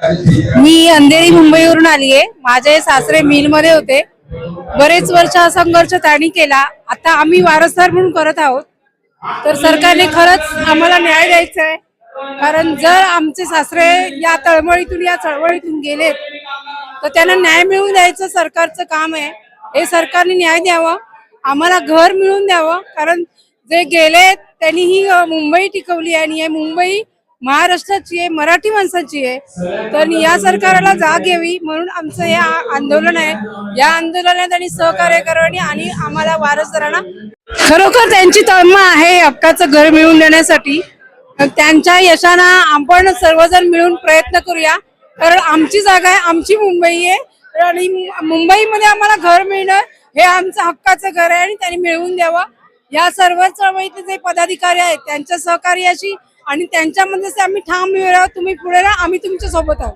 मी अंधेरी मुंबईवरून आली आहे। माझे सासरे मिल मध्ये होते, बरेच वर्ष संघर्ष त्यांनी केला। आता आम्ही वारसदार म्हणून करत आहोत। तर सरकारने खरंच आम्हाला न्याय द्यायचा आहे, कारण जर आमचे सासरे या तळमळीतून या चळवळीतून गेलेत तर त्यांना न्याय मिळवून द्यायचं सरकारचं काम आहे। हे सरकारने न्याय द्यावा, आम्हाला घर मिळवून द्यावं, कारण जे गेलेत त्यांनी ही मुंबई टिकवली आणि ही मुंबई महाराष्ट्राची आहे, मराठी माणसाची आहे। तर या सरकारला जाग यावी म्हणून आमचं हे आंदोलन आहे। या आंदोलनात त्यांनी सहकार्य करावे आणि आम्हाला वारसदारांना खरोखर त्यांची तळमळ आहे हक्काचं घर मिळवून देण्यासाठी। त्यांच्या यशाने आपण सर्वजण मिळून प्रयत्न करूया, कारण आमची जागा आहे, आमची मुंबई आहे आणि मुंबईमध्ये आम्हाला घर मिळणं हे आमचं हक्काचं घर आहे आणि त्यांनी मिळवून द्यावं। या सर्व चळवळीतले जे पदाधिकारी आहेत त्यांच्या सहकार्याशी आणि त्यांच्यामध्येच आम्ही ठाम मिळवू। तुम्ही पुढे राहा, आम्ही तुमच्या सोबत आहोत।